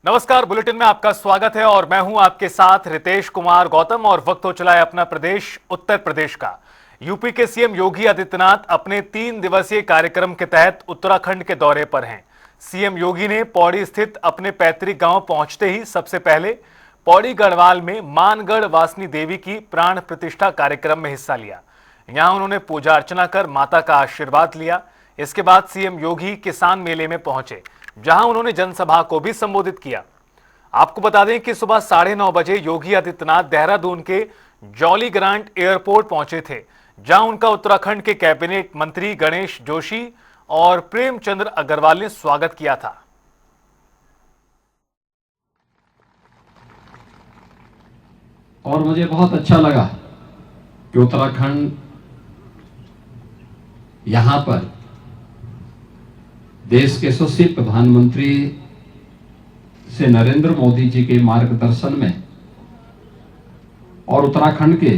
नमस्कार, बुलेटिन में आपका स्वागत है और मैं हूं आपके साथ रितेश कुमार गौतम। और वक्त हो चला है अपना प्रदेश उत्तर प्रदेश का। यूपी के सीएम योगी आदित्यनाथ अपने 3 दिवसीय कार्यक्रम के तहत उत्तराखंड के दौरे पर हैं। सीएम योगी ने पौड़ी स्थित अपने पैतृक गांव पहुंचते ही सबसे पहले पौड़ी गढ़वाल में मानगढ़ वासनी देवी की प्राण प्रतिष्ठा कार्यक्रम में हिस्सा लिया। यहां उन्होंने पूजा अर्चना कर माता का आशीर्वाद लिया। इसके बाद सीएम योगी किसान मेले में पहुंचे, जहां उन्होंने जनसभा को भी संबोधित किया। आपको बता दें कि सुबह 9:30 बजे योगी आदित्यनाथ देहरादून के जॉली ग्रांट एयरपोर्ट पहुंचे थे, जहां उनका उत्तराखंड के कैबिनेट मंत्री गणेश जोशी और प्रेमचंद्र अग्रवाल ने स्वागत किया था। और मुझे बहुत अच्छा लगा कि उत्तराखंड यहां पर देश के यशस्वी प्रधानमंत्री से नरेंद्र मोदी जी के मार्गदर्शन में और उत्तराखंड के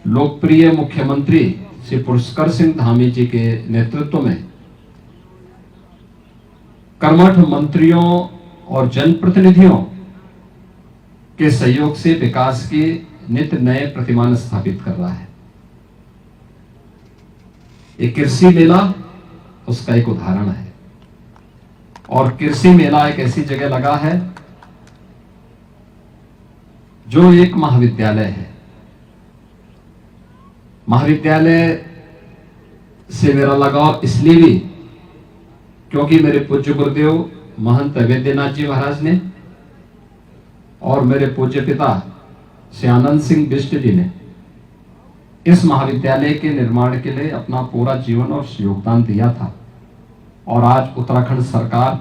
लोकप्रिय मुख्यमंत्री श्री पुष्कर सिंह धामी जी के नेतृत्व में कर्मठ मंत्रियों और जनप्रतिनिधियों के सहयोग से विकास के नित्य नए प्रतिमान स्थापित कर रहा है। एक कृषि मेला उसका एक उदाहरण है। और कृषि मेला एक ऐसी जगह लगा है जो एक महाविद्यालय है। महाविद्यालय से मेरा लगाव इसलिए भी क्योंकि मेरे पूज्य गुरुदेव महंत वैद्यनाथ जी महाराज ने और मेरे पूज्य पिता श्री आनंद सिंह बिष्ट जी ने इस महाविद्यालय के निर्माण के लिए अपना पूरा जीवन और योगदान दिया था। और आज उत्तराखंड सरकार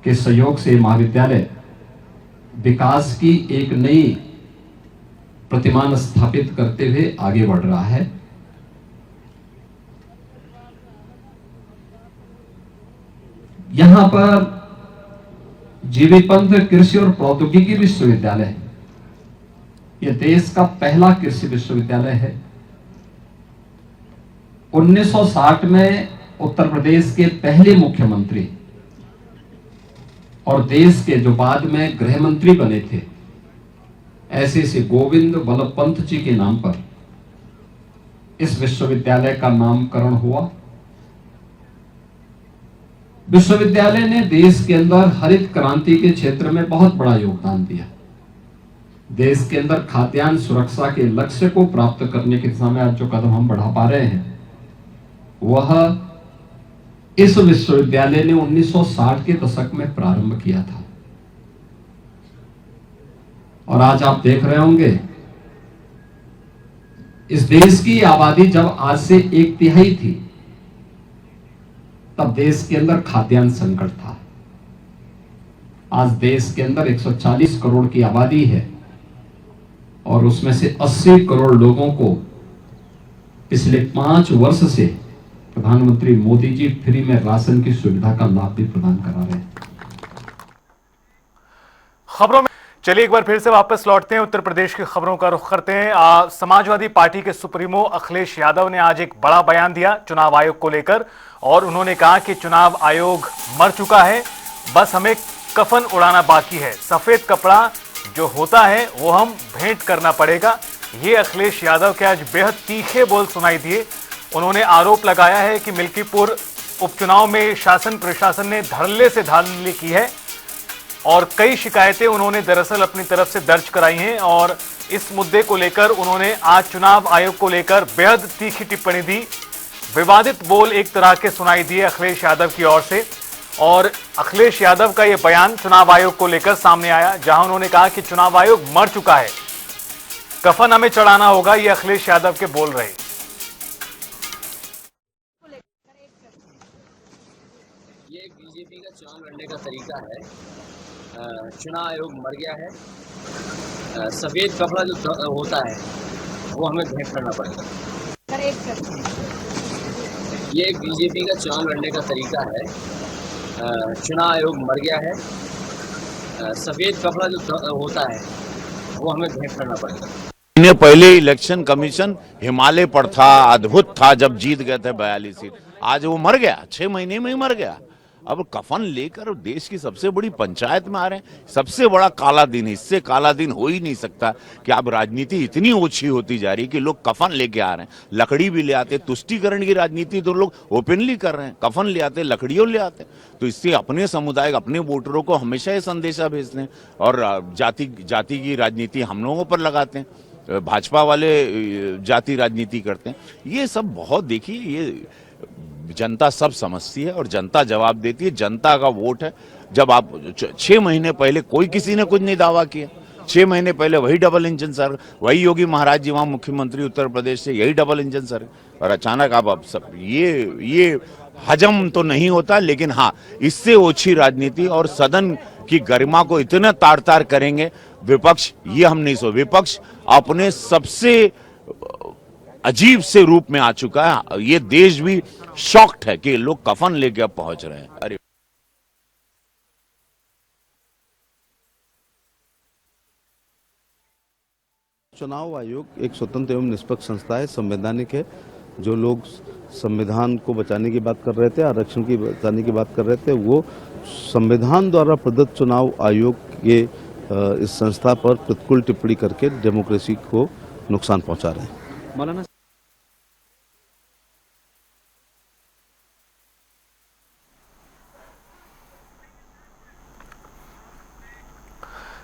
के सहयोग से महाविद्यालय विकास की एक नई प्रतिमान स्थापित करते हुए आगे बढ़ रहा है। यहां पर जीवी पंत कृषि और प्रौद्योगिकी विश्वविद्यालय है। यह देश का पहला कृषि विश्वविद्यालय है। 1960 में उत्तर प्रदेश के पहले मुख्यमंत्री और देश के जो बाद में गृह मंत्री बने थे, ऐसे से गोविंद वल्लभ पंत जी के नाम पर इस विश्वविद्यालय का नामकरण हुआ। विश्वविद्यालय ने देश के अंदर हरित क्रांति के क्षेत्र में बहुत बड़ा योगदान दिया। देश के अंदर खाद्यान्न सुरक्षा के लक्ष्य को प्राप्त करने के दिशा में आज जो कदम हम बढ़ा पा रहे हैं, वह इस विश्वविद्यालय ने 1960 के दशक में प्रारंभ किया था। और आज आप देख रहे होंगे, इस देश की आबादी जब आज से 1/3 थी, तब देश के अंदर खाद्यान्न संकट था। आज देश के अंदर 140 करोड़ की आबादी है और उसमें से 80 करोड़ लोगों को पिछले 5 वर्ष से प्रधानमंत्री मोदी जी फ्री में राशन की सुविधा का लाभ भी प्रदान करा रहे हैं। खबरों में चलिए एक बार फिर से वापस लौटते हैं। उत्तर प्रदेश की खबरों का रुख करते हैं। समाजवादी पार्टी के सुप्रीमो अखिलेश यादव ने आज एक बड़ा बयान दिया चुनाव आयोग को लेकर, और उन्होंने कहा कि चुनाव आयोग मर चुका है, बस हमें कफन उड़ाना बाकी है। सफेद कपड़ा जो होता है वो हम भेंट करना पड़ेगा। ये अखिलेश यादव के आज बेहद तीखे बोल सुनाई दिए। उन्होंने आरोप लगाया है कि मिल्कीपुर उपचुनाव में शासन प्रशासन ने धड़ल्ले से धांधली की है और कई शिकायतें उन्होंने दरअसल अपनी तरफ से दर्ज कराई हैं। और इस मुद्दे को लेकर उन्होंने आज चुनाव आयोग को लेकर बेहद तीखी टिप्पणी दी। विवादित बोल एक तरह के सुनाई दिए अखिलेश यादव की ओर से। और अखिलेश यादव का यह बयान चुनाव आयोग को लेकर सामने आया, जहां उन्होंने कहा कि चुनाव आयोग मर चुका है, कफन हमें चढ़ाना होगा। ये अखिलेश यादव के बोल रहे। ये बीजेपी का चुनाव लड़ने का तरीका है। चुनाव आयोग मर गया है। सफेद कपड़ा जो होता है वो हमें भेंट करना पड़ेगा। ये बीजेपी का चुनाव लड़ने का तरीका है। चुनाव आयोग मर गया है। सफेद कपड़ा जो होता है वो हमें भेंट करना पड़ेगा। महीने पहले इलेक्शन कमीशन हिमालय पर था, अद्भुत था जब जीत गए थे 42 सीट। आज वो मर गया, 6 महीने में ही मर गया। अब कफन लेकर देश की सबसे बड़ी पंचायत में आ रहे हैं। सबसे बड़ा काला दिन है, इससे काला दिन हो ही नहीं सकता कि अब राजनीति इतनी ओछी होती जा रही है कि लोग कफन लेके आ रहे हैं, लकड़ी भी ले आते। तुष्टीकरण की राजनीति तो लोग ओपनली कर रहे हैं, कफन ले आते, लकड़ियों ले आते। तो इससे अपने समुदाय, अपने वोटरों को हमेशा ये संदेशा भेजते हैं और जाति की राजनीति हम लोगों पर लगाते हैं। भाजपा वाले जाति राजनीति करते हैं। ये सब बहुत, देखिए, ये जनता सब समझती है और जनता जवाब देती है। जनता का वोट है। जब आप 6 महीने पहले कोई किसी ने कुछ नहीं दावा किया, 6 महीने पहले वही डबल इंजन सर, वही योगी महाराज जी वहां मुख्यमंत्री उत्तर प्रदेश से, यही डबल इंजन सर, और अचानक आप अब सब ये हजम तो नहीं होता। लेकिन हाँ, इससे ओछी राजनीति और सदन की गरिमा को इतना तार तार करेंगे विपक्ष, ये हम नहीं सो। विपक्ष अपने सबसे अजीब से रूप में आ चुका है। ये देश भी शॉक्ड है कि लोग कफन लेके अब पहुंच रहे हैं। अरे चुनाव आयोग एक स्वतंत्र एवं निष्पक्ष संस्था है, संवैधानिक है। जो लोग संविधान को बचाने की बात कर रहे थे, आरक्षण की बचाने की बात कर रहे थे, वो संविधान द्वारा प्रदत्त चुनाव आयोग के इस संस्था पर प्रतिकूल टिप्पणी करके डेमोक्रेसी को नुकसान पहुंचा रहे हैं। मौलाना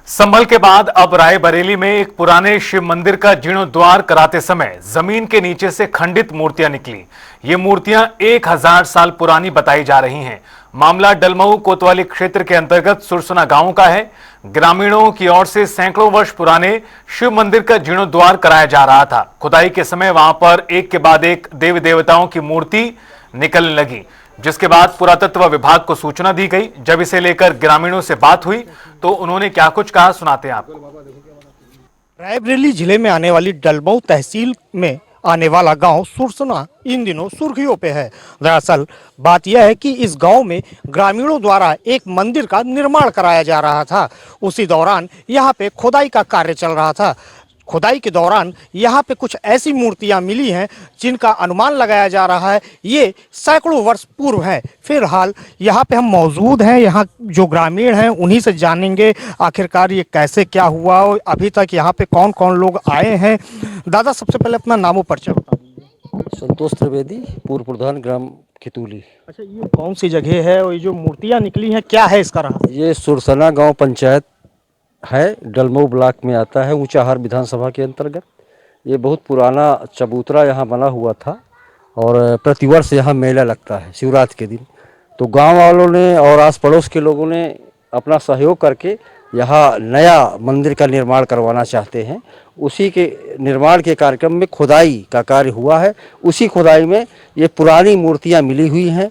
संभल के बाद अब रायबरेली में एक पुराने शिव मंदिर का जीर्णोद्धार कराते समय जमीन के नीचे से खंडित मूर्तियां निकली। ये मूर्तियां 1000 साल पुरानी बताई जा रही हैं। मामला डलमऊ कोतवाली क्षेत्र के अंतर्गत सुरसना गांव का है। ग्रामीणों की ओर से सैकड़ों वर्ष पुराने शिव मंदिर का जीर्णोद्धार कराया जा रहा था। खुदाई के समय वहां पर एक के बाद एक देवी देवताओं की मूर्ति निकलने लगी, जिसके बाद पुरातत्व विभाग को सूचना दी गई। जब इसे लेकर ग्रामीणों से बात हुई तो उन्होंने क्या कुछ कहा, सुनाते हैं आपको। रायबरेली जिले में आने वाली डलमऊ तहसील में आने वाला गांव सुरसना इन दिनों सुर्खियों पे है। दरअसल बात यह है कि इस गांव में ग्रामीणों द्वारा एक मंदिर का निर्माण कराया जा रहा था। उसी दौरान यहां पे खुदाई का कार्य चल रहा था। खुदाई के दौरान यहाँ पे कुछ ऐसी मूर्तियाँ मिली हैं जिनका अनुमान लगाया जा रहा है ये सैकड़ों वर्ष पूर्व है। फिलहाल यहाँ पे हम मौजूद हैं, यहाँ जो ग्रामीण हैं उन्हीं से जानेंगे आखिरकार ये कैसे क्या हुआ और अभी तक यहाँ पे कौन कौन लोग आए हैं। दादा, सबसे पहले अपना नामो परिचय बता दीजिए। संतोष त्रिवेदी, पूर्व प्रधान ग्राम खितूली। अच्छा, ये कौन सी जगह है और ये जो मूर्तियाँ निकली हैं क्या है इसका रहस्य? ये सुरसना गांव पंचायत है, डलमऊ ब्लॉक में आता है, ऊंचाहार विधानसभा के अंतर्गत। ये बहुत पुराना चबूतरा यहाँ बना हुआ था और प्रतिवर्ष यहाँ मेला लगता है शिवरात्रि के दिन। तो गांव वालों ने और आस पड़ोस के लोगों ने अपना सहयोग करके यहाँ नया मंदिर का निर्माण करवाना चाहते हैं। उसी के निर्माण के कार्यक्रम में खुदाई का कार्य हुआ है। उसी खुदाई में ये पुरानी मूर्तियाँ मिली हुई हैं।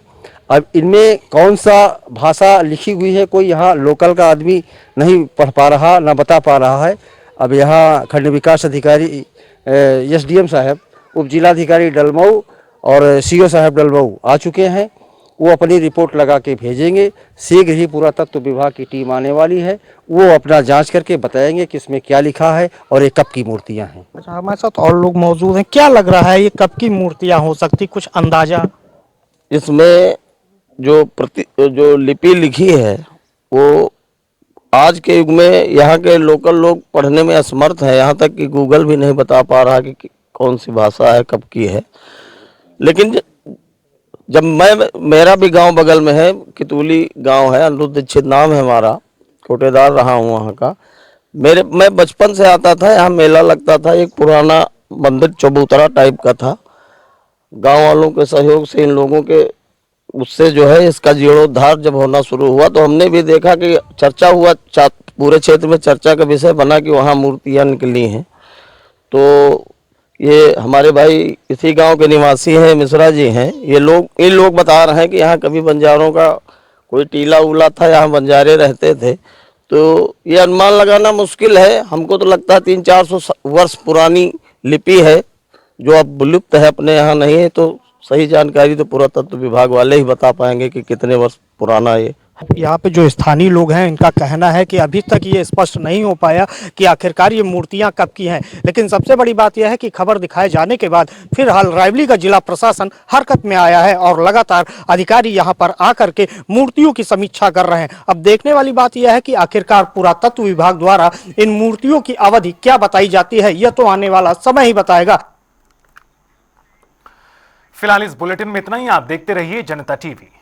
अब इनमें कौन सा भाषा लिखी हुई है कोई यहाँ लोकल का आदमी नहीं पढ़ पा रहा, ना बता पा रहा है। अब यहाँ खंड विकास अधिकारी एसडीएम साहब, उप जिलाधिकारी डलमऊ और सीओ साहब डलमऊ आ चुके हैं। वो अपनी रिपोर्ट लगा के भेजेंगे। शीघ्र ही पुरातत्व विभाग की टीम आने वाली है, वो अपना जांच करके बताएंगे कि इसमें क्या लिखा है और ये कब की मूर्तियाँ हैं। अच्छा, हमारे साथ और लोग मौजूद हैं। क्या लग रहा है ये कब की मूर्तियाँ हो सकती, कुछ अंदाजा? इसमें जो लिपि लिखी है वो आज के युग में यहाँ के लोकल लोग पढ़ने में असमर्थ है। यहाँ तक कि गूगल भी नहीं बता पा रहा कि कौन सी भाषा है, कब की है। लेकिन जब मेरा भी गांव बगल में है, कितूली गांव है, अनिरुद्ध दीक्षित नाम है हमारा, कोटेदार रहा हूँ वहाँ का। मैं बचपन से आता था, यहाँ मेला लगता था। एक पुराना मंदिर चबूतरा टाइप का था। गांव वालों के सहयोग से, इन लोगों के उससे जो है इसका जीर्णोद्धार जब होना शुरू हुआ तो हमने भी देखा कि चर्चा हुआ, पूरे क्षेत्र में चर्चा का विषय बना कि वहाँ मूर्तियाँ निकली हैं। तो ये हमारे भाई इसी गांव के निवासी हैं, मिश्रा जी हैं। इन लोग बता रहे हैं कि यहाँ कभी बंजारों का कोई टीला उला था, यहाँ बंजारे रहते थे। तो ये अनुमान लगाना मुश्किल है। हमको तो लगता है 300-400 वर्ष पुरानी लिपि है जो अब विलुप्त है, अपने यहाँ नहीं है। तो सही जानकारी तो पुरातत्व विभाग वाले ही बता पाएंगे कि कितने वर्ष पुराना ये यहाँ पे जो स्थानीय लोग हैं इनका कहना है कि अभी तक ये स्पष्ट नहीं हो पाया कि आखिरकार ये मूर्तियां कब की हैं, लेकिन सबसे बड़ी बात यह है कि खबर दिखाए जाने के बाद फिलहाल रायबरेली का जिला प्रशासन हरकत में आया है और लगातार अधिकारी यहाँ पर आकर के मूर्तियों की समीक्षा कर रहे हैं। अब देखने वाली बात यह है कि आखिरकार पुरातत्व विभाग द्वारा इन मूर्तियों की अवधि क्या बताई जाती है, यह तो आने वाला समय ही बताएगा। फिलहाल इस बुलेटिन में इतना ही। आप देखते रहिए जनता टीवी।